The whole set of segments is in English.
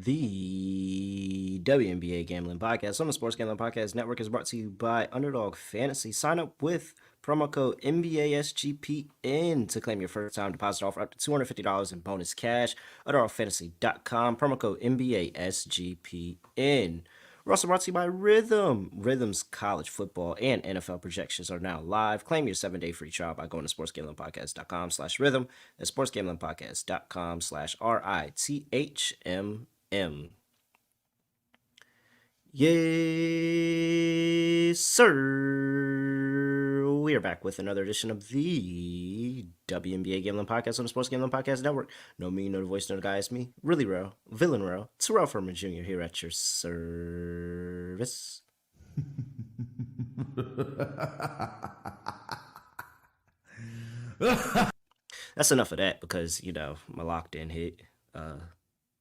The WNBA Gambling Podcast on the Sports Gambling Podcast Network is brought to you by Underdog Fantasy. Sign up with promo code NBA SGPN to claim your first time deposit offer up to $250 in bonus cash. UnderddogFantasy.com, promo code NBA SGPN. We're also brought to you by Rhythm. Rhythm's college football and NFL projections are now live. Claim your 7-day free trial by going to sportsgamblingpodcast.com/rhythm. That's sportsgamblingpodcast.com/RITHMM. Yes, sir. We are back with another edition of the WNBA Gambling Podcast on the Sports Gambling Podcast Network. No me, no the voice, no the guy. It's me, really real, villain real, Terrell Furman Jr. here at your service. That's enough of that because, my locked-in hit.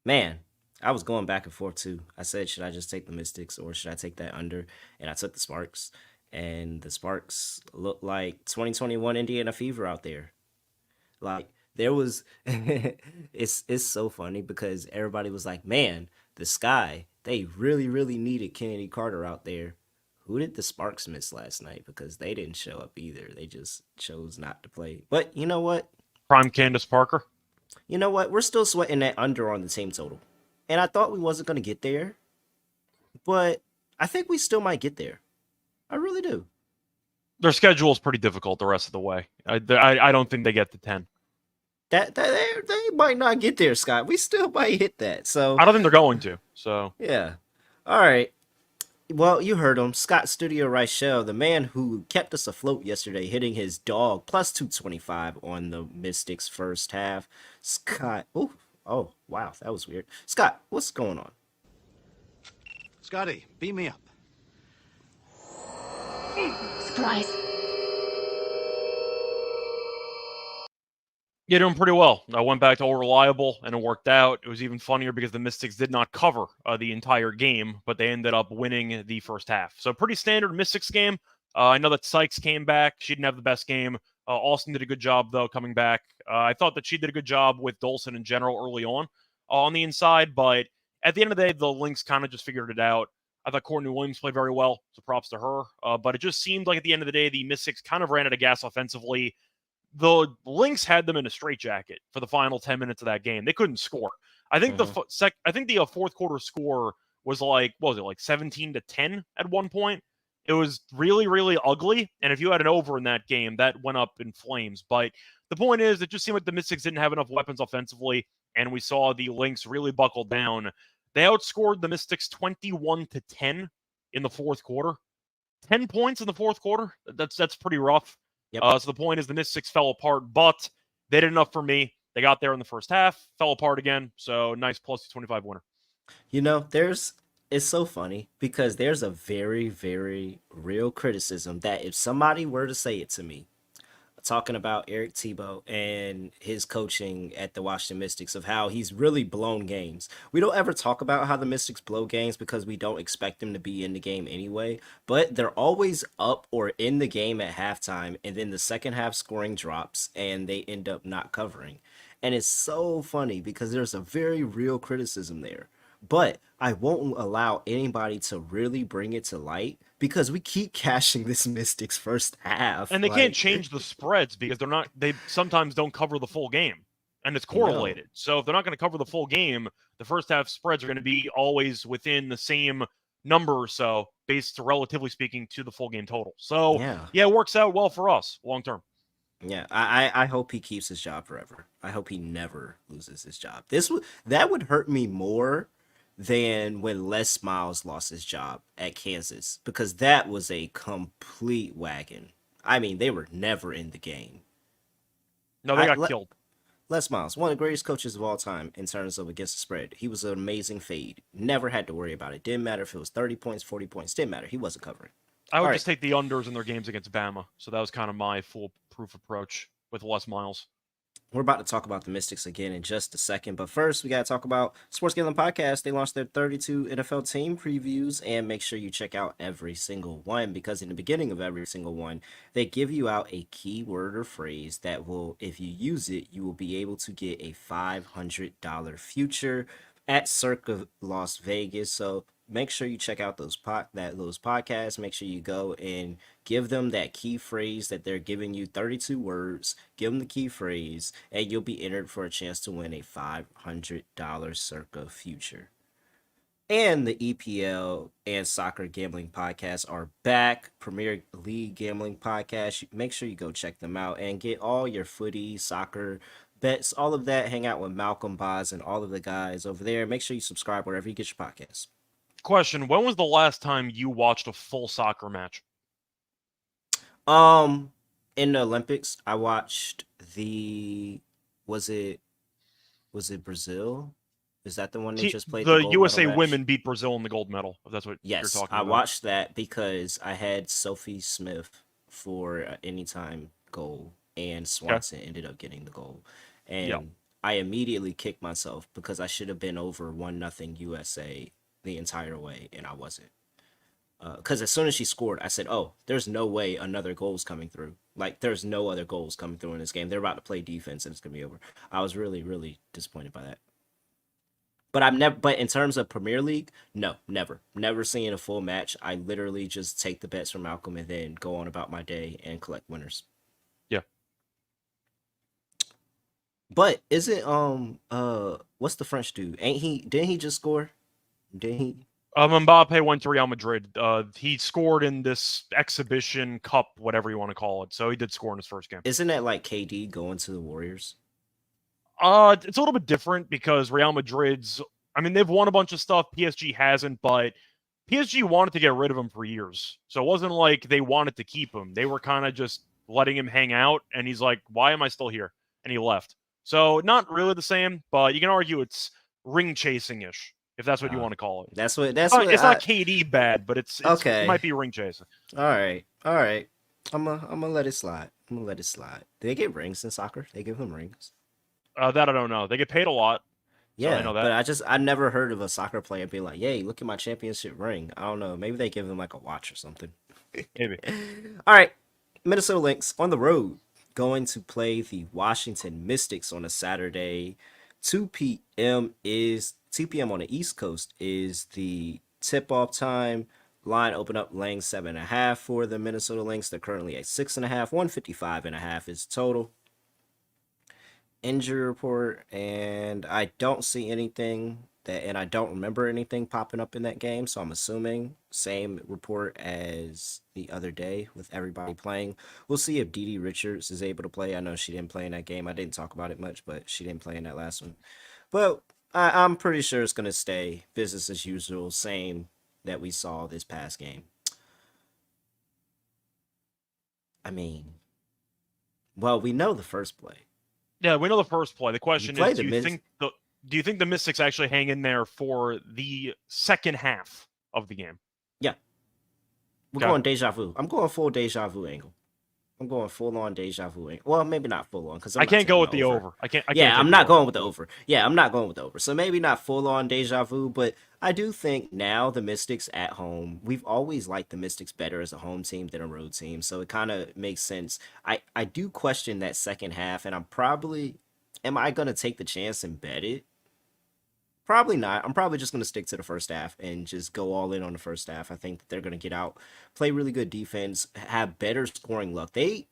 Man, I was going back and forth too. I said, should I just take the Mystics or should I take that under? And I took the Sparks. And the Sparks look like 2021 Indiana Fever out there. Like, there was... it's so funny because everybody was like, man, the Sky, they really, really needed Kennedy Carter out there. Who did the Sparks miss last night? Because they didn't show up either. They just chose not to play. But you know what? Prime Candace Parker. You know what? We're still sweating that under on the team total. And I thought we wasn't going to get there. But I think we still might get there. I really do. Their schedule is pretty difficult the rest of the way. I don't think they get to 10. They might not get there, Scott. We still might hit that. So I don't think they're going to. So yeah. All right. Well, you heard him. Scott Studio Reichel, the man who kept us afloat yesterday, hitting his dog plus 225 on the Mystics first half. Scott. Oh, wow. That was weird. Scott, what's going on? Scotty, beam me up. Surprise. you're doing pretty well. I went back to all reliable, and it worked out. It was even funnier because the Mystics did not cover the entire game, but they ended up winning the first half. So pretty standard Mystics game. I know that Sykes came back. She didn't have the best game. Austin did a good job, though, coming back. I thought that she did a good job with Dolson in general early on the inside, but at the end of the day, the Lynx kind of just figured it out. I thought Courtney Williams played very well, so props to her. But it just seemed like at the end of the day, the Mystics kind of ran out of gas offensively. The Lynx had them in a straitjacket for the final 10 minutes of that game. They couldn't score. I think the fourth quarter score was like, what was it, like 17-10 at one point? It was really, really ugly. And if you had an over in that game, that went up in flames. But the point is, it just seemed like the Mystics didn't have enough weapons offensively, and we saw the Lynx really buckle down. They outscored the Mystics 21-10 in the fourth quarter. 10 points in the fourth quarter. That's pretty rough. Yep. So the point is the Mystics fell apart, but they did enough for me. They got there in the first half, fell apart again. So nice plus 25 winner. You know, it's so funny because there's a very, very real criticism that if somebody were to say it to me, talking about Eric Tebow and his coaching at the Washington Mystics of how he's really blown games. We don't ever talk about how the Mystics blow games because we don't expect them to be in the game anyway, but they're always up or in the game at halftime, and then the second half scoring drops and they end up not covering. And it's so funny because there's a very real criticism there. But I won't allow anybody to really bring it to light because we keep cashing this Mystics first half. And they can't change the spreads because they sometimes don't cover the full game. And it's correlated. So if they're not going to cover the full game, the first half spreads are going to be always within the same number or so, based, relatively speaking, to the full game total. So, yeah, it works out well for us long term. Yeah, I hope he keeps his job forever. I hope he never loses his job. That would hurt me more than when Les Miles lost his job at Kansas, because that was a complete wagon. I mean, they were never in the game. No, they got killed. Les Miles, one of the greatest coaches of all time in terms of against the spread. He was an amazing fade. Never had to worry about it. Didn't matter if it was 30 points, 40 points. Didn't matter. He wasn't covering. I would just take the unders in their games against Bama. So that was kind of my foolproof approach with Les Miles. We're about to talk about the Mystics again in just a second, but first we got to talk about Sports Gambling Podcast. They launched their 32 NFL team previews, and make sure you check out every single one, because in the beginning of every single one, they give you out a keyword or phrase that will, if you use it, you will be able to get a $500 future at Circa Las Vegas. So make sure you check out those podcasts. Make sure you go and give them that key phrase that they're giving you, 32 words. Give them the key phrase, and you'll be entered for a chance to win a $500 Circa future. And the EPL and soccer gambling podcasts are back. Premier League gambling podcast. Make sure you go check them out and get all your footy, soccer bets, all of that. Hang out with Malcolm Boz and all of the guys over there. Make sure you subscribe wherever you get your podcasts. Question: when was the last time you watched a full soccer match? In the Olympics, I watched the was it Brazil? Is that the one they just played the The gold medal USA match? women beat Brazil in the gold medal, if that's what you're Yes, talking I about. watched that because I had Sophie Smith for anytime goal, and Okay. Swanson ended up getting the goal, Yeah. and I immediately kicked myself because I should have been over 1-0 USA the entire way, and I wasn't. Because as soon as she scored, I said, "Oh, there's no way another goal's coming through. Like, there's no other goals coming through in this game. They're about to play defense, and it's gonna be over." I was really, really disappointed by that. But I've never. But in terms of Premier League, no, never seen a full match. I literally just take the bets from Malcolm and then go on about my day and collect winners. Yeah. But is it what's the French dude? Ain't he? Didn't he just score? Didn't he? Mbappe went to Real Madrid. He scored in this exhibition cup, whatever you want to call it. So he did score in his first game. Isn't that like KD going to the Warriors? It's a little bit different because Real Madrid's. I mean, they've won a bunch of stuff. PSG hasn't, but PSG wanted to get rid of him for years. So it wasn't like they wanted to keep him. They were kind of just letting him hang out, and he's like, "Why am I still here?" And he left. So not really the same, but you can argue it's ring chasing ish, if that's what you want to call it. That's what. It's not KD bad, but it's okay. It might be ring chasing. All right. I'm gonna let it slide. I'm gonna let it slide. Do they get rings in soccer? They give them rings. That I don't know. They get paid a lot. So I Yeah, know that. but I never heard of a soccer player being like, "Yay, look at my championship ring." I don't know. Maybe they give them like a watch or something. Maybe. All right, Minnesota Lynx on the road going to play the Washington Mystics on a Saturday. 2 p.m. on the East Coast is the tip-off time. Line open up laying 7.5 for the Minnesota Lynx. They're currently at 6.5. 155.5 is total. Injury report, and I don't see anything and I don't remember anything popping up in that game, so I'm assuming same report as the other day with everybody playing. We'll see if Dee Richards is able to play. I know she didn't play in that game. I didn't talk about it much, but she didn't play in that last one. But I'm pretty sure it's going to stay business as usual, same that we saw this past game. I mean, well, we know the first play. Yeah, we know the first play. The question is, do you think the Mystics actually hang in there for the second half of the game? Yeah. We're going deja vu. I'm going full deja vu angle. I'm going full on deja vu angle. Well, maybe not full on because I can't go with the over. I'm not going with the over. Yeah, I'm not going with the over. So maybe not full on deja vu, but I do think now the Mystics at home, we've always liked the Mystics better as a home team than a road team. So it kind of makes sense. I do question that second half, and am I going to take the chance and bet it? Probably not. I'm probably just going to stick to the first half and just go all in on the first half. I think that they're going to get out, play really good defense, have better scoring luck. I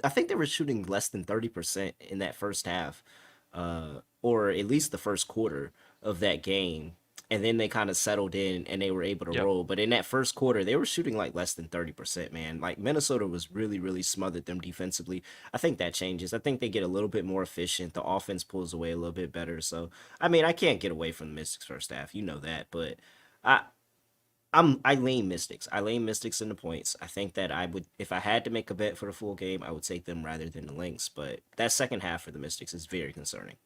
think they were shooting less than 30% in that first half, or at least the first quarter of that game. And then they kind of settled in and they were able to roll. But in that first quarter, they were shooting like less than 30%, man. Like Minnesota was really, really smothered them defensively. I think that changes. I think they get a little bit more efficient. The offense pulls away a little bit better. So, I mean, I can't get away from the Mystics first half. You know that. But I lean Mystics. I lean Mystics in the points. I think that I would, if I had to make a bet for the full game, I would take them rather than the Lynx. But that second half for the Mystics is very concerning.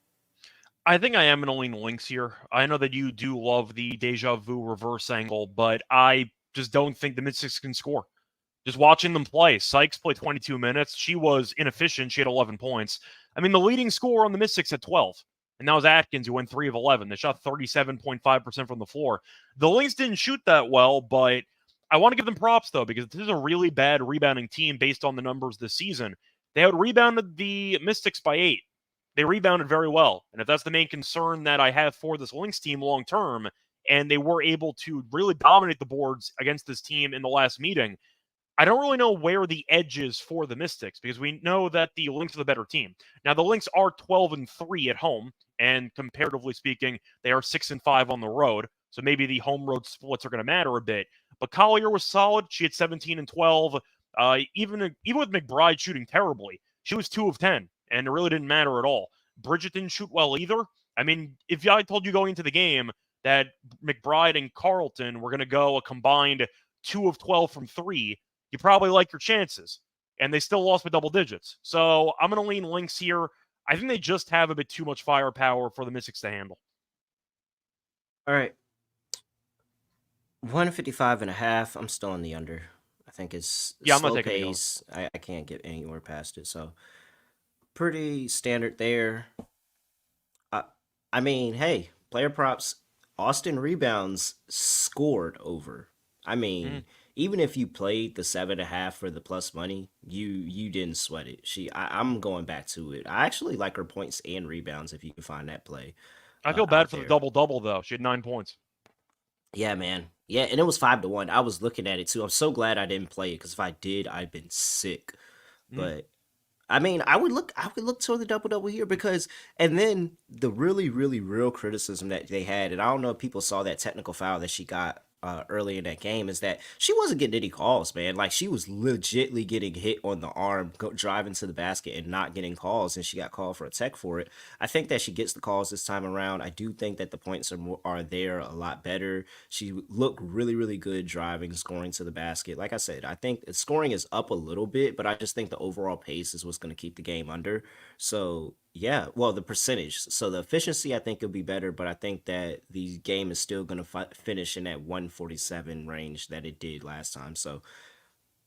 I think I am going to lean Lynx here. I know that you do love the deja vu reverse angle, but I just don't think the Mystics can score. Just watching them play, Sykes played 22 minutes. She was inefficient. She had 11 points. I mean, the leading scorer on the Mystics had 12. And that was Atkins, who went 3 of 11. They shot 37.5% from the floor. The Lynx didn't shoot that well, but I want to give them props, though, because this is a really bad rebounding team based on the numbers this season. They out rebounded the Mystics by 8. they rebounded very well. And if that's the main concern that I have for this Lynx team long term, and they were able to really dominate the boards against this team in the last meeting, I don't really know where the edge is for the Mystics because we know that the Lynx are the better team. Now the Lynx are 12-3 at home, and comparatively speaking, they are 6-5 on the road. So maybe the home road splits are going to matter a bit. But Collier was solid. She had 17 and 12. Even with McBride shooting terribly, she was 2 of 10, and it really didn't matter at all. Bridget didn't shoot well either. I mean, if I told you going into the game that McBride and Carlton were going to go a combined 2 of 12 from 3, you probably like your chances. And they still lost by double digits. So I'm going to lean Lynx here. I think they just have a bit too much firepower for the Mystics to handle. All right. 155.5. I'm still on the under. I think it's I'm not slow taking the over. pace. I can't get anywhere past it. So pretty standard there. I mean, hey, player props. Austin rebounds scored over. I mean, even if you played the 7.5 for the plus money, you didn't sweat it. I'm going back to it. I actually like her points and rebounds if you can find that play. I feel bad Out for the there. double-double, though. She had 9 points. Yeah, man. Yeah, and it was 5-1. I was looking at it too. I'm so glad I didn't play it because if I did, I'd been sick. But I mean, I would look toward the double here because, and then the really, really real criticism that they had, and I don't know if people saw that technical foul that she got early in that game, is that she wasn't getting any calls, man. Like she was legitly getting hit on the arm, driving to the basket and not getting calls, and she got called for a tech for it. I think that she gets the calls this time around. I do think that the points are there a lot better. She looked really, really good driving, scoring to the basket. Like I said, I think scoring is up a little bit, but I just think the overall pace is what's going to keep the game under. So yeah, well, the percentage. So the efficiency, I think, will be better, but I think that the game is still going to finish in that 147 range that it did last time. So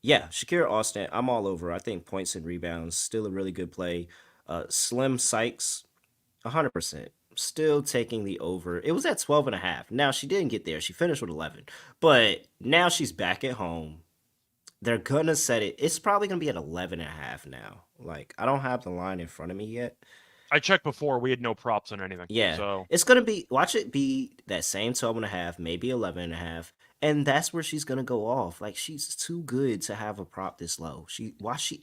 yeah, Shakira Austin, I'm all over. I think points and rebounds, still a really good play. Slim Sykes, 100%. Still taking the over. It was at 12.5. Now she didn't get there. She finished with 11. But now she's back at home. They're gonna set it. It's probably gonna be at 11.5 now. Like I don't have the line in front of me yet. I checked before. We had no props on anything. Yeah, So it's gonna be. Watch it be that same 12.5, maybe 11.5, and that's where she's gonna go off. Like she's too good to have a prop this low. She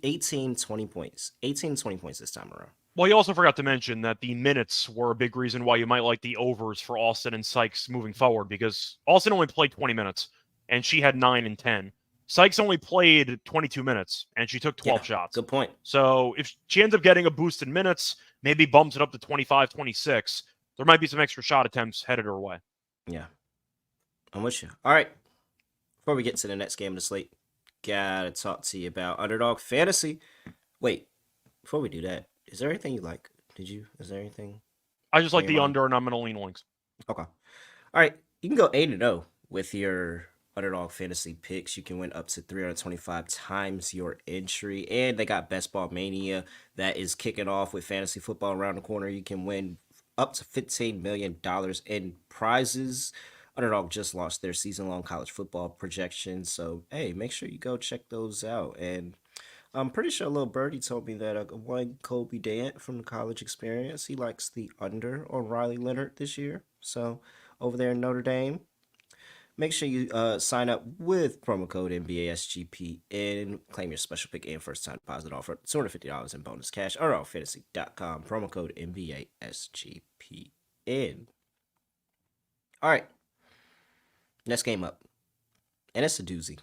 18, 20 points, 18, 20 points this time around. Well, you also forgot to mention that the minutes were a big reason why you might like the overs for Austin and Sykes moving forward, because Austin only played 20 minutes, and she had 9 and 10. Sykes only played 22 minutes, and she took 12 Yeah, shots. good point. So if she ends up getting a boost in minutes, maybe bumps it up to 25, 26, there might be some extra shot attempts headed her way. Yeah, I'm with you. All right, before we get to the next game of the slate, gotta talk to you about Underdog Fantasy. Wait, before we do that, is there anything you like? Is there anything? I just like your the mind? under, and I'm going to lean Lynx. Okay. All right. You can go 8-0 with your Underdog Fantasy picks. You can win up to 325 times your entry. And they got Best Ball Mania that is kicking off with fantasy football around the corner. You can win up to $15 million in prizes. Underdog just launched their season-long college football projections. So, hey, make sure you go check those out. And I'm pretty sure Lil Birdie told me that one Kobe Dant from the college experience, he likes the under on Riley Leonard this year. So over there in Notre Dame, make sure you sign up with promo code NBA SGPN, claim your special pick and first time deposit offer, $250 in bonus cash, underdogfantasy.com, promo code NBA SGPN. All right, next game up, and it's a doozy.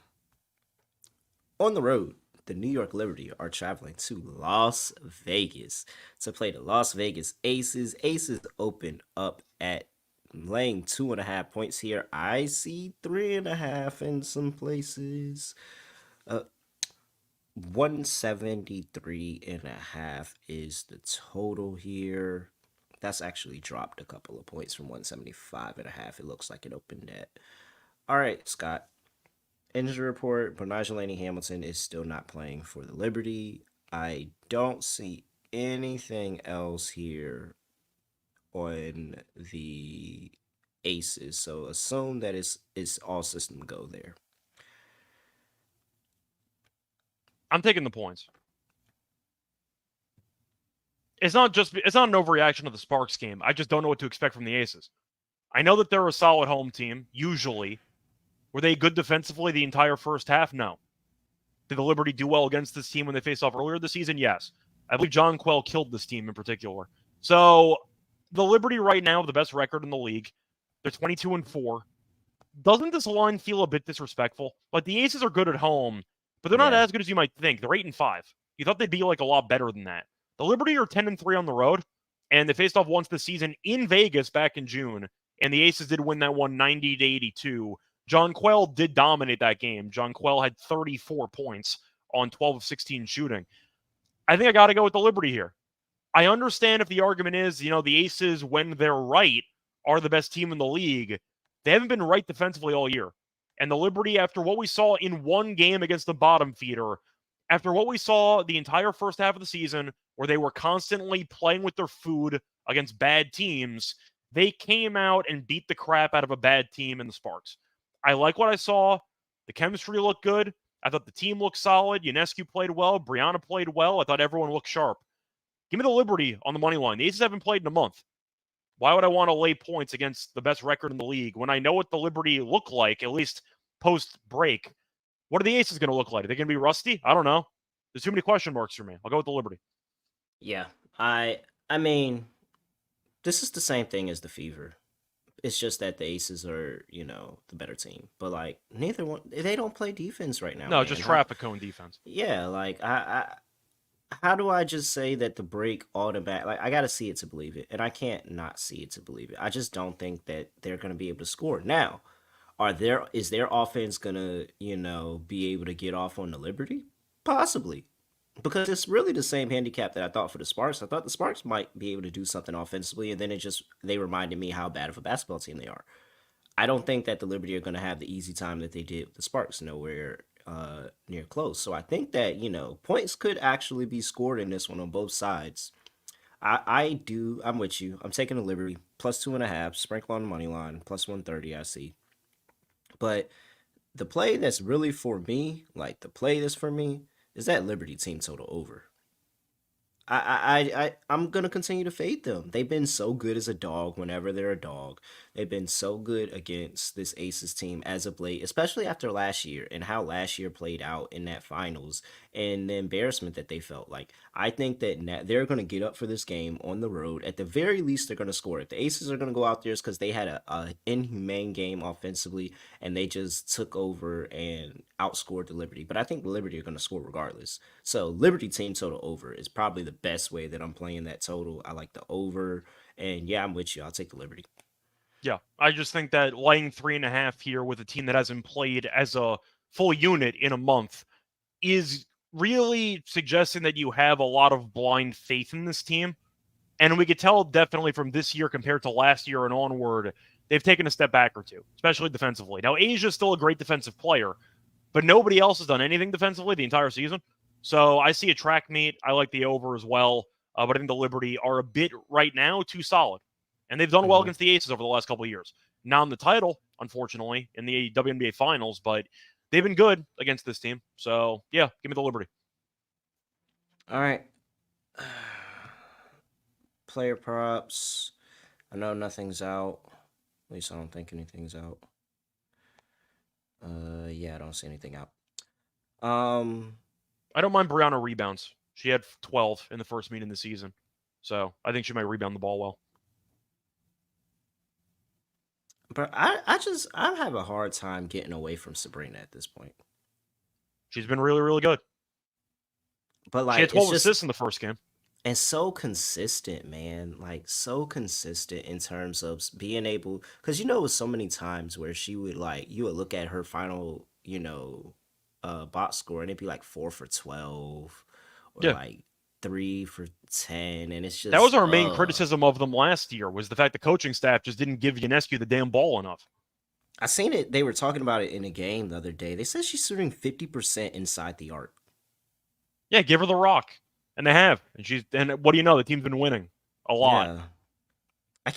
On the road, the New York Liberty are traveling to Las Vegas to play the Las Vegas Aces. Aces open up at laying 2.5 points here. I see 3.5 in some places. 173.5 is the total here. That's actually dropped a couple of points from 175.5. It looks like it opened at. All right, Scott. Injury report, Bernard Hamilton is still not playing for the Liberty. I don't see anything else here on the Aces, so assume that it's all system go there. I'm taking the points. it's not an overreaction of the Sparks game. I just don't know what to expect from the Aces. I know that they're a solid home team, usually. Were they good defensively the entire first half? No. Did the Liberty do well against this team when they faced off earlier this season? Yes. I believe John Quell killed this team in particular. So the Liberty right now have the best record in the league. They're 22-4. Doesn't this line feel a bit disrespectful? Like the Aces are good at home, but they're not Yeah. as good as you might think. They're 8-5. You thought they'd be like a lot better than that. The Liberty are 10-3 on the road, and they faced off once this season in Vegas back in June, and the Aces did win that one 90-82. John Quell did dominate that game. John Quell had 34 points on 12 of 16 shooting. I think I got to go with the Liberty here. I understand if the argument is, the Aces, when they're right, are the best team in the league. They haven't been right defensively all year. And the Liberty, after what we saw in one game against the bottom feeder, after what we saw the entire first half of the season, where they were constantly playing with their food against bad teams, they came out and beat the crap out of a bad team in the Sparks. I like what I saw. The chemistry looked good. I thought the team looked solid. Ionescu played well. Brianna played well. I thought everyone looked sharp. Give me the Liberty on the money line. The Aces haven't played in a month. Why would I want to lay points against the best record in the league when I know what the Liberty look like, at least post-break? What are the Aces going to look like? Are they going to be rusty? I don't know. There's too many question marks for me. I'll go with the Liberty. Yeah. I mean, this is the same thing as the Fever. It's just that the Aces are, the better team. But like neither one, they don't play defense right now, No, man. just traffic cone defense. Yeah, like how do I just say that the break automatic? Like I got to see it to believe it, and I can't not see it to believe it. I just don't think that they're going to be able to score. Now, is their offense going to, be able to get off on the Liberty? Possibly. Because it's really the same handicap that I thought for the Sparks. I thought the Sparks might be able to do something offensively, and then they reminded me how bad of a basketball team they are. I don't think that the Liberty are going to have the easy time that they did with the Sparks, nowhere near close. So I think that, points could actually be scored in this one on both sides. I'm with you. I'm taking the Liberty plus 2.5, sprinkle on the money line, plus 130. I see. But the play that's really for me, like the play that's for me, is that Liberty team total over. I'm gonna continue to fade them. They've been so good as a dog whenever they're a dog. They've been so good against this Aces team as of late, especially after last year and how last year played out in that finals and the embarrassment that they felt. Like I think that they're gonna get up for this game on the road. At the very least, they're gonna score. If the Aces are gonna go out there, it's because they had a inhumane game offensively and they just took over and outscored the Liberty. But I think the Liberty are gonna score regardless. So Liberty team total over is probably the best way that I'm playing that total. I like the over, and yeah, I'm with you. I'll take the Liberty. Yeah, I just think that laying 3.5 here with a team that hasn't played as a full unit in a month is really suggesting that you have a lot of blind faith in this team. And we could tell definitely from this year compared to last year and onward, they've taken a step back or two, especially defensively. Now, Asia's still a great defensive player, but nobody else has done anything defensively the entire season. So I see a track meet. I like the over as well, but I think the Liberty are a bit right now too solid. And they've done well Mm-hmm. against the Aces over the last couple of years. Not in the title, unfortunately, in the WNBA Finals, but they've been good against this team. So, yeah, give me the Liberty. All right. Player props. I know nothing's out. At least I don't think anything's out. Yeah, I don't see anything out. Um, I don't mind Brianna rebounds. She had 12 in the first meet in the season. So I think she might rebound the ball well. but I have a hard time getting away from Sabrina at this point. She's been really, really good. But She had like, 12 assists in the first game. and so consistent, man. Like so consistent in terms of being able, because so many times where you would look at her final, box score and it'd be like 4 for 12 or Yeah. like 3 for 10, and it's That was just our main criticism of them last year, was the fact the coaching staff just didn't give Ionescu the damn ball enough. I seen it. They were talking about it in a game the other day. They said she's shooting 50% inside the arc. Yeah, give her the rock. And they have. And what do you know? The team's been winning a lot. Yeah. I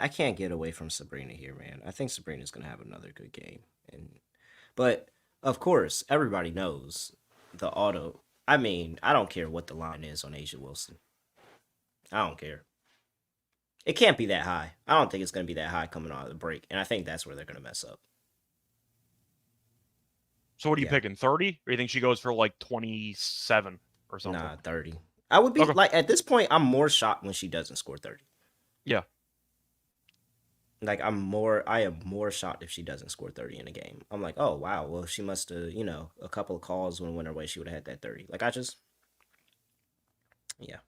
can't get away from Sabrina here, man. I think Sabrina's gonna have another good game. But of course, everybody knows the auto. I mean, I don't care what the line is on Asia Wilson. I don't care. It can't be that high. I don't think it's going to be that high coming out of the break, and I think that's where they're going to mess up. So what are you Yeah, picking? 30? Or you think she goes for like 27 or something? nah, 30. I would be Okay. like at this point. I'm more shocked when she doesn't score 30. Yeah. Like I am more shocked if she doesn't score 30 in a game. I'm like, oh wow, well she must have, a couple of calls when went her way, she would have had that 30. Like I just, yeah,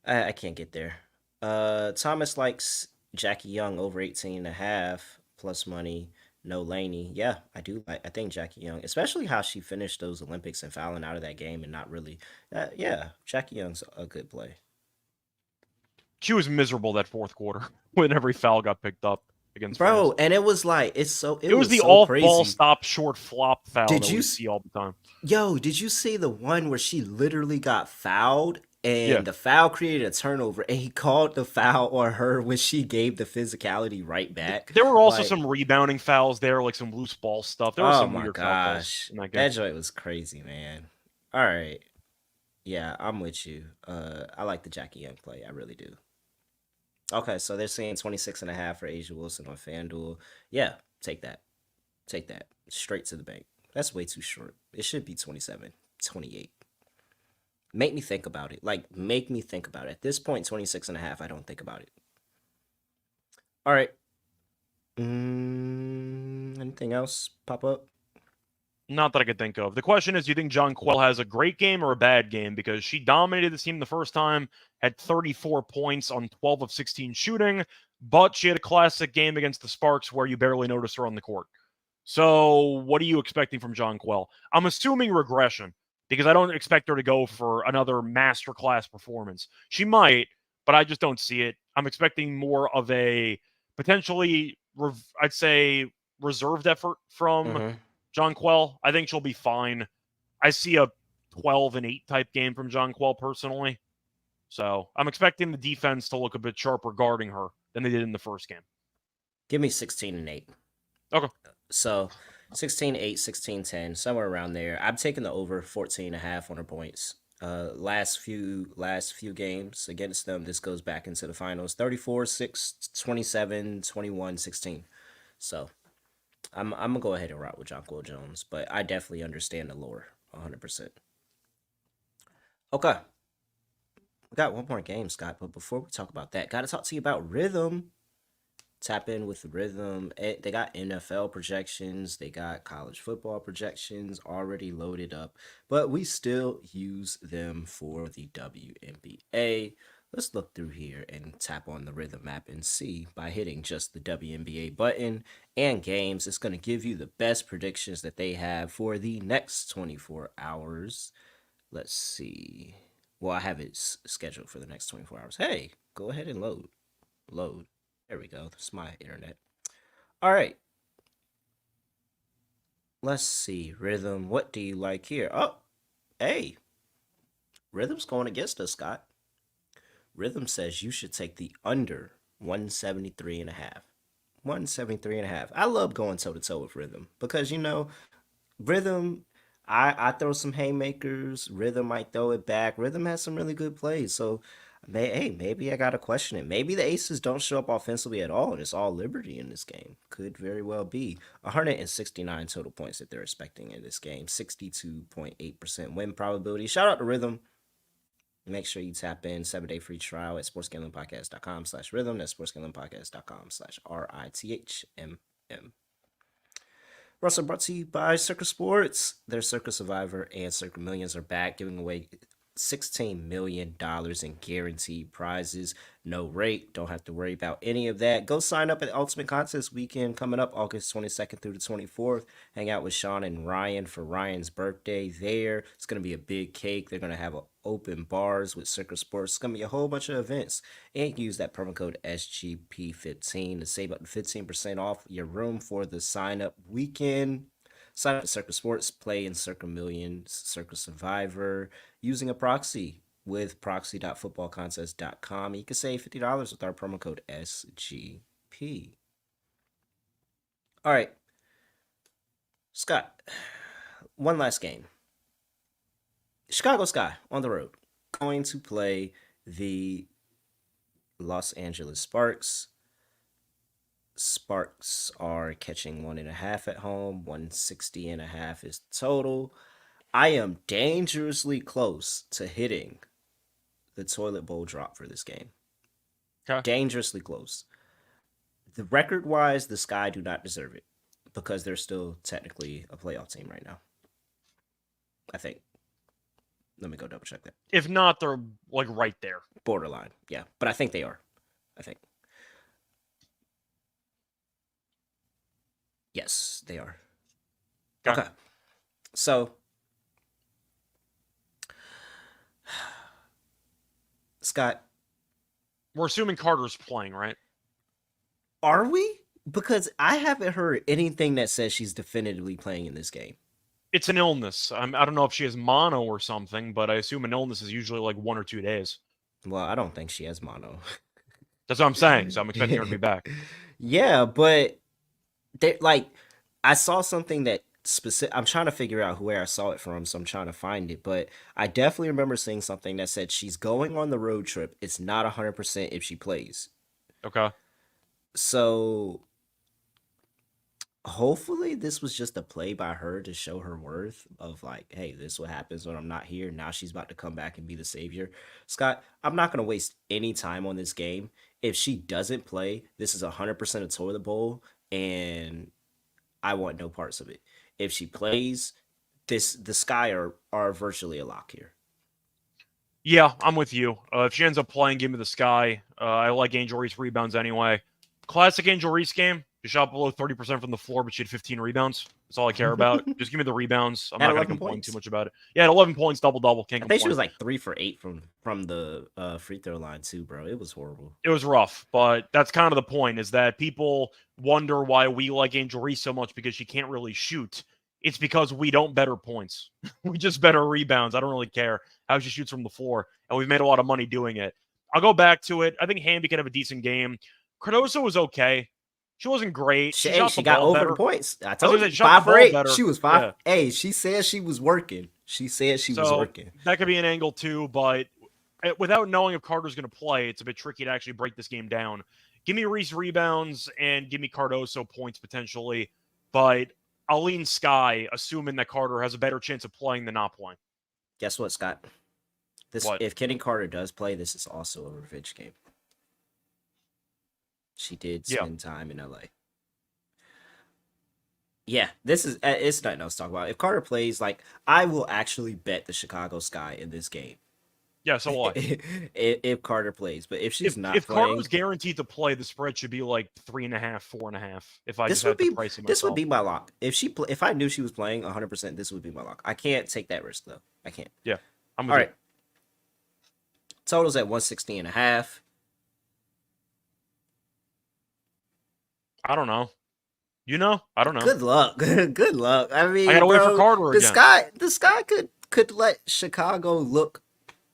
I can't get there. Thomas likes Jackie Young over 18 and a half plus money. No Laney. Yeah, I do like. I think Jackie Young, especially how she finished those Olympics and fouling out of that game and not really. Yeah, Jackie Young's a good play. She was miserable that fourth quarter when every foul got picked up against France. Bro, and it was like it It was was the so off-ball crazy. stop short flop foul Did that you we see all the time. Yo, did you see the one where she literally got fouled Yeah. and the foul created a turnover and he called the foul on her when she gave the physicality right back? There were also Like, some rebounding fouls there, like some loose ball stuff. There were oh some my weird foul calls gosh. in that game. That joint was crazy, man. All right. Yeah, I'm with you. I like the Jackie Young play. I really do. Okay, so they're saying 26 and a half for Asia Wilson on FanDuel. Yeah, take that. Take that. Straight to the bank. That's way too short. It should be 27, 28. Make me think about it. Like, make me think about it. At this point, 26 and a half, I don't think about it. All right. Anything else pop up? Not that I could think of. The question is, do you think Jonquel has a great game or a bad game? Because she dominated the team the first time, had 34 points on 12 of 16 shooting, but she had a classic game against the Sparks where you barely noticed her on the court. So what are you expecting from Jonquel? I'm assuming regression because I don't expect her to go for another masterclass performance. She might, but I just don't see it. I'm expecting more of a potentially, I'd say, reserved effort from Mm-hmm. Jonquel. I think she'll be fine. I see a 12 and 8 type game from Jonquel personally. So I'm expecting the defense to look a bit sharper guarding her than they did in the first game. Give me 16 and 8. Okay. So 16, 8, 16, 10, somewhere around there. I'm taking the over 14 and a half on her points. Last few games against them, this goes back into the finals. 34, 6, 27, 21, 16. So I'm gonna go ahead and rock with Jonquil Jones, but I definitely understand the lore 100%. Okay, we got one more game, Scott. But before we talk about that, gotta talk to you about Rhythm. Tap in with Rhythm. They got NFL projections, they got college football projections already loaded up, but we still use them for the WNBA. Let's look through here and tap on the Rhythm app and see by hitting just the WNBA button and games. It's going to give you the best predictions that they have for the next 24 hours. Let's see. Well, I have it scheduled for the next 24 hours. Hey, go ahead and load. Load. There we go. That's my internet. All right. Let's see. Rhythm. What do you like here? Oh, hey. Rhythm's going against us, Scott. Rhythm says you should take the under 173 and a half. 173 and a half. I love going toe to toe with Rhythm because, Rhythm, I throw some haymakers. Rhythm might throw it back. Rhythm has some really good plays. So, hey, maybe I got to question it. Maybe the Aces don't show up offensively at all, and it's all Liberty in this game. Could very well be 169 total points that they're expecting in this game. 62.8% win probability. Shout out to Rhythm. Make sure you tap in 7-day free trial at sportsgamblingpodcast.com/rhythm. That's sportsgamblingpodcast.com/RITHMM. Russell brought to you by Circus Sports. Their Circus Survivor and Circus Millions are back, giving away $16 million in guaranteed prizes. No rate. Don't have to worry about any of that. Go sign up at Ultimate Contest Weekend coming up August 22nd through the 24th. Hang out with Sean and Ryan for Ryan's birthday there. It's going to be a big cake. They're going to have open bars with Circus Sports. It's going to be a whole bunch of events. And use that promo code SGP15 to save up to 15% off your room for the sign up weekend. Sign up for Circus Sports, play in Circa Millions, Circus Survivor, using a proxy with proxy.footballcontest.com. You can save $50 with our promo code SGP. All right, Scott, one last game. Chicago Sky on the road going to play The Los Angeles Sparks. Sparks are catching 1.5 at home. 160.5 is total. I am dangerously close to hitting the toilet bowl drop for this game. Okay. Dangerously close. The record wise, the Sky do not deserve it because they're still technically a playoff team right now. I think. Let me go double check that. If not, they're like right there. Borderline, yeah. But I think they are. I think. Yes, they are. Okay. So, Scott, We're assuming Carter's playing, right? are we? Because I haven't heard anything that says she's definitively playing in this game. It's an illness. I don't know if she has mono or something, but I assume an illness is usually like 1 or 2 days. Well, I don't think she has mono. That's what I'm saying. So I'm expecting her to be back. Yeah, but like I saw something that specific. I'm trying to figure out where I saw it from, so I'm trying to find it. But I definitely remember seeing something that said she's going on the road trip. It's not 100% if she plays. Okay. So hopefully this was just a play by her to show her worth of like, hey, this is what happens when I'm not here. Now she's about to come back and be the savior. Scott, I'm not gonna waste any time on this game. If she doesn't play, this is 100% a toilet bowl, and I want no parts of it. If she plays, the Sky are virtually a lock here. Yeah, I'm with you. If she ends up playing, give me the Sky. I like Angel Reese rebounds anyway. Classic Angel Reese game. She shot below 30% from the floor, but she had 15 rebounds. That's all I care about. Just give me the rebounds. I'm At not going to 11 complain points. too much about it. Yeah, at 11 points, double-double. Can't I complain. think she was like 3 for 8 from the free throw line too, bro. It was horrible. It was rough, but that's kind of the point, is that people wonder why we like Angel Reese so much because she can't really shoot. It's because we don't bet her points. We just bet her rebounds. I don't really care how she shoots from the floor, and we've made a lot of money doing it. I'll go back to it. I think Hamby can have a decent game. Cardoso was okay. She wasn't great. She shot the got ball over better. the points. I I was told gonna you, say, she shot 5 the for ball 8. better. She was 5. Yeah. Hey, she said she was working. She said she was working. That could be an angle too, but without knowing if Carter's going to play, it's a bit tricky to actually break this game down. Give me Reese rebounds and give me Cardoso points potentially, but I'll lean Sky, assuming that Carter has a better chance of playing than not playing. Guess what, Scott? If Kenny Carter does play, this is also a revenge game. She did spend time in LA. Yeah, it's nothing else to talk about. If Carter plays, like, I will actually bet the Chicago Sky in this game. Yeah, so will I. If Carter plays, but if she's not if playing, Carter's guaranteed to play, the spread should be like 3.5, 4.5. If I this just would had be to price it myself. this would be my lock. If I knew she was playing 100%, this would be my lock. I can't take that risk though. I can't. Yeah, I'm with All you. right. Totals at 160.5. I don't know. You know? I don't know. Good luck. Good luck. I mean, I gotta wait for Carter again. The Sky could let Chicago look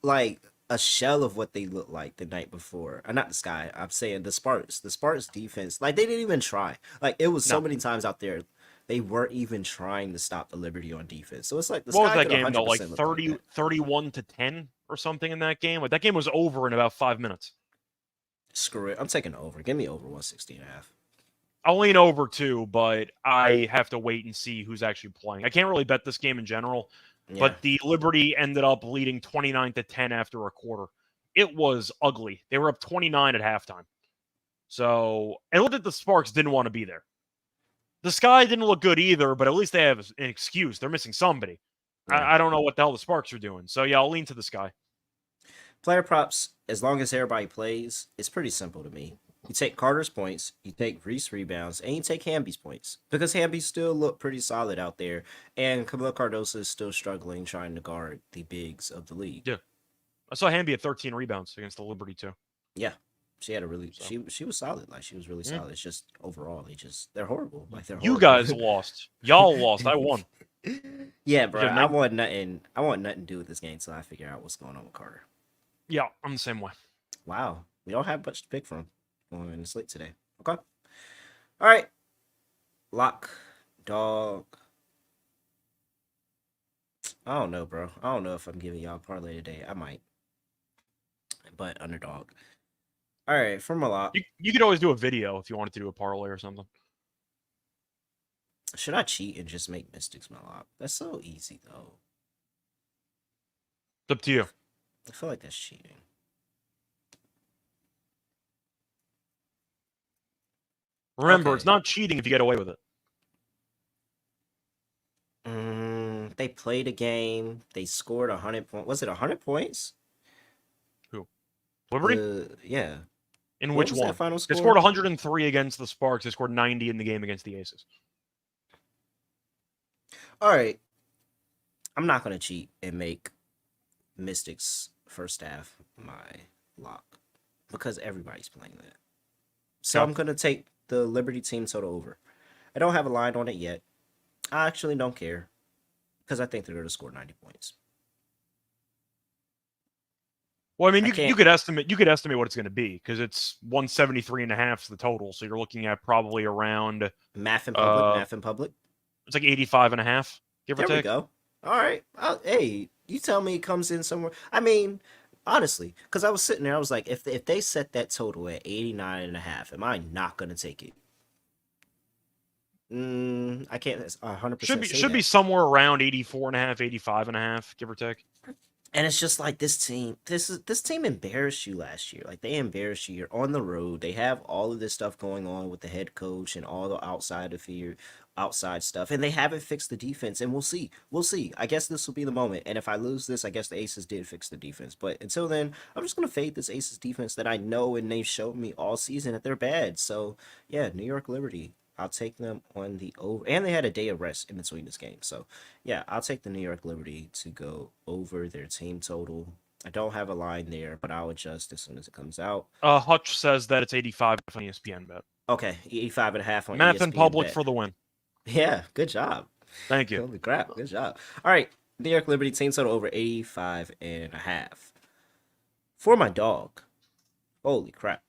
like a shell of what they looked like the night before. Not the Sky. I'm saying the Sparks. The Sparks defense, like, they didn't even try. Like, it was so many times out there they weren't even trying to stop the Liberty on defense. So it's like the What Sky was that could game though? Like 100% look 30, like that. 31 to 10 or something in that game. Like that game was over in about 5 minutes. Screw it. I'm taking over. Give me over 160.5. I'll lean over too, but I have to wait and see who's actually playing. I can't really bet this game in general, but the Liberty ended up leading 29 to 10 after a quarter. It was ugly. They were up 29 at halftime. So, and look at the Sparks didn't want to be there. The Sky didn't look good either, but at least they have an excuse. They're missing somebody. I don't know what the hell the Sparks are doing. So, yeah, I'll lean to the Sky. Player props, as long as everybody plays, it's pretty simple to me. You take Carter's points, you take Reese rebounds, and you take Hamby's points. Because Hamby still looked pretty solid out there, and Camila Cardoso is still struggling trying to guard the bigs of the league. Yeah. I saw Hamby at 13 rebounds against the Liberty, too. Yeah. She had a really she was solid. Like, she was really solid. It's just overall they're horrible. Like, they're horrible. You guys lost. Y'all lost. I won. Yeah, bro. I want nothing to do with this game until I figure out what's going on with Carter. Yeah, I'm the same way. Wow. We don't have much to pick from going in the slate today. Okay. All right. Lock, dog. I don't know, bro. I don't know if I'm giving y'all a parlay today. I might. but underdog. All right, for my lock. You could always do a video if you wanted to do a parlay or something. Should I cheat and just make Mystics my lock? That's so easy, though. It's up to you. I feel like that's cheating. Remember, Okay. it's not cheating if you get away with it. They played a game. They scored 100 points. Was it 100 points? Who? Liberty? Yeah. In What which was one? that final They score? scored 103 against the Sparks. They scored 90 in the game against the Aces. All right. I'm not going to cheat and make Mystics first half my lock because everybody's playing that. So Okay. I'm going to take the Liberty team total over. I don't have a line on it yet. I actually don't care because I think they're going to score 90 points. Well, I mean, you could estimate what it's going to be because it's 173.5 is the total. So you're looking at probably around Math in public. It's like 85.5, give or There we take. go. All right. Hey, you tell me it comes in somewhere. I mean, honestly, because I was sitting there, I was like, if they set that total at 89.5, am I not going to take it? I can't 100% Should be somewhere around 84.5, 85.5, give or take. And it's just like this team embarrassed you last year. Like they embarrassed you. You're on the road. They have all of this stuff going on with the head coach and all the outside stuff, and they haven't fixed the defense. And we'll see. I guess this will be the moment. And if I lose this, I guess the Aces did fix the defense. But until then, I'm just gonna fade this Aces defense that I know and they've showed me all season that they're bad. So yeah, New York Liberty. I'll take them on the over, and they had a day of rest in between this game. So, yeah, I'll take the New York Liberty to go over their team total. I don't have a line there, but I'll adjust as soon as it comes out. Hutch says that it's 85 on ESPN bet. Okay, 85.5 on Math ESPN in public bet. for the win. Yeah, good job. Thank you. Holy crap, good job. All right, New York Liberty team total over 85.5. For my dog, holy crap.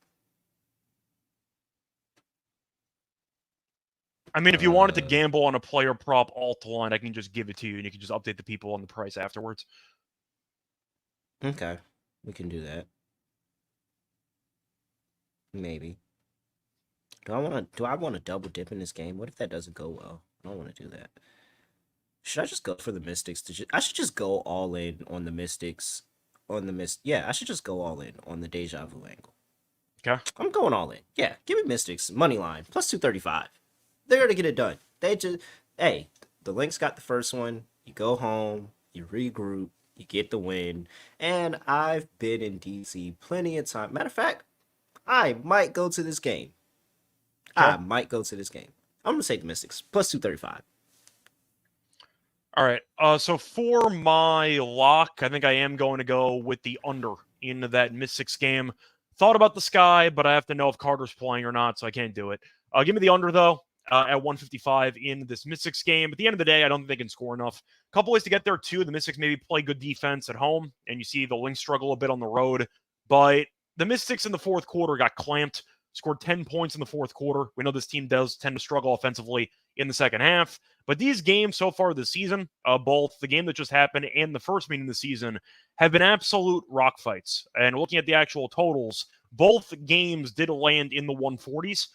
I mean, if you wanted to gamble on a player prop alt line, I can just give it to you, and you can just update the people on the price afterwards. Okay, we can do that. Maybe. Do I want to double dip in this game? What if that doesn't go well? I don't want to do that. Should I just go for the Mystics? I should just go all in on the Mystics. Yeah, I should just go all in on the Deja Vu angle. Okay. I'm going all in. Yeah, give me Mystics money line plus 235. They're gonna get it done. The Lynx got the first one. You go home, you regroup, you get the win. And I've been in DC plenty of time. Matter of fact, I might go to this game. Okay. I'm gonna take the Mystics plus 235. All right. So for my lock, I think I am going to go with the under in that Mystics game. Thought about the Sky, but I have to know if Carter's playing or not, so I can't do it. Give me the under though. At 155 in this Mystics game. At the end of the day, I don't think they can score enough. A couple ways to get there, too. The Mystics maybe play good defense at home, and you see the Lynx struggle a bit on the road. But the Mystics in the fourth quarter got clamped, scored 10 points in the fourth quarter. We know this team does tend to struggle offensively in the second half. But these games so far this season, both the game that just happened and the first meeting of the season, have been absolute rock fights. And looking at the actual totals, both games did land in the 140s.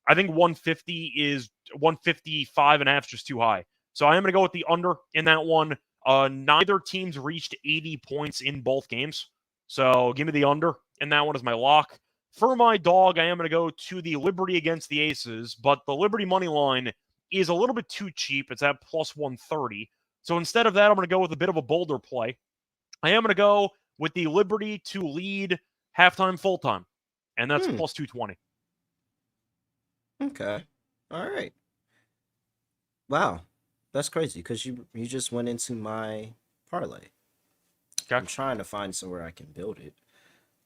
I think 155.5 is just too high. So I am going to go with the under in that one. Neither team's reached 80 points in both games. So give me the under in that one as my lock. For my dog, I am going to go to the Liberty against the Aces, but the Liberty money line is a little bit too cheap. It's at plus 130. So instead of that, I'm going to go with a bit of a bolder play. I am going to go with the Liberty to lead halftime, full-time, and that's plus 220. Okay. All right. Wow. That's crazy because you just went into my parlay. Okay. I'm trying to find somewhere I can build it.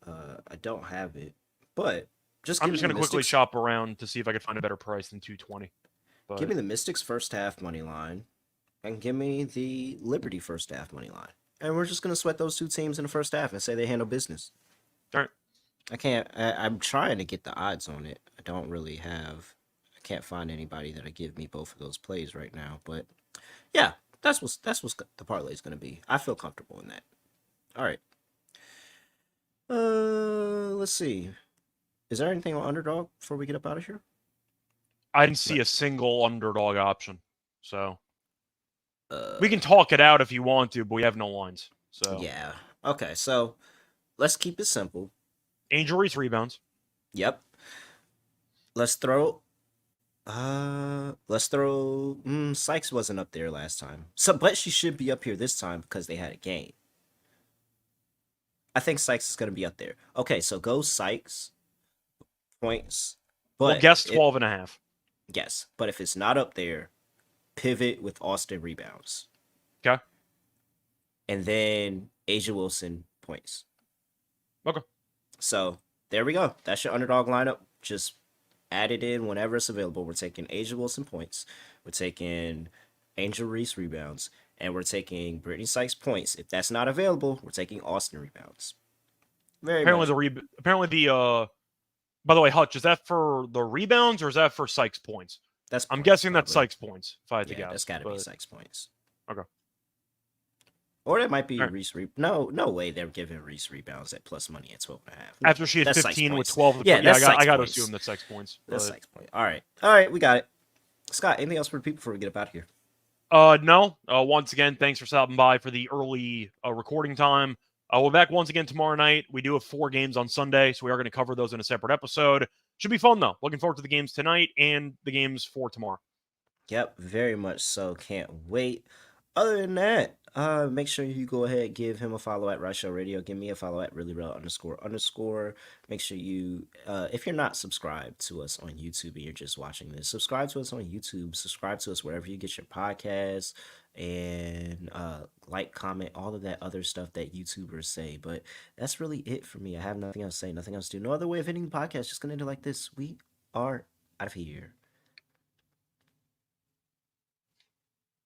I don't have it, but I'm just going to quickly shop around to see if I can find a better price than 220. But give me the Mystics first half money line, and give me the Liberty first half money line, and we're just going to sweat those two teams in the first half and say they handle business. All right. I'm trying to get the odds on it. I can't find anybody that'll give me both of those plays right now. But yeah, that's what the parlay is going to be. I feel comfortable in that. All right. Let's see. Is there anything on underdog before we get up out of here? I didn't see But, a single underdog option. So uh, we can talk it out if you want to, but we have no lines. So yeah. Okay, so let's keep it simple. Angel Reese rebounds. Yep. Let's throw. Sykes wasn't up there last time, so but she should be up here this time because they had a game. I think Sykes is gonna be up there. Okay, so go Sykes points, We'll but guess 12.5. yes, but if it's not up there, pivot with Austin rebounds, Okay. and then Asia Wilson points. Okay. So there we go. That's your underdog lineup. Just add it in whenever it's available. We're taking Asia Wilson points. We're taking Angel Reese rebounds. And we're taking Brittany Sykes points. If that's not available, we're taking Austin rebounds. Very Apparently much. By the way, Hutch, is that for the rebounds or is that for Sykes points? That's I'm points, guessing that's probably. Sykes points, if I had to Yeah, guess. that's got to be but- Sykes points. Okay. Or that might be All right. Reese. No way they're giving Reese rebounds at plus money at 12.5. After she had That's Sykes 15 with points. 12. Yeah, that's I Sykes got to points. assume that's Sykes points. That's but- Sykes point. All right, we got it. Scott, anything else for the people before we get up out of here? No. Once again, thanks for stopping by for the early recording time. We're back once again tomorrow night. We do have 4 games on Sunday, so we are going to cover those in a separate episode. Should be fun, though. Looking forward to the games tonight and the games for tomorrow. Yep, very much so. Can't wait. Other than that, make sure you go ahead, give him a follow at Reichel Radio. Give me a follow at ___. Make sure you, if you're not subscribed to us on YouTube and you're just watching this, subscribe to us on YouTube. Subscribe to us wherever you get your podcasts, and like, comment, all of that other stuff that YouTubers say. But that's really it for me. I have nothing else to say, nothing else to do. No other way of ending the podcast. Just gonna end it like this. We are out of here.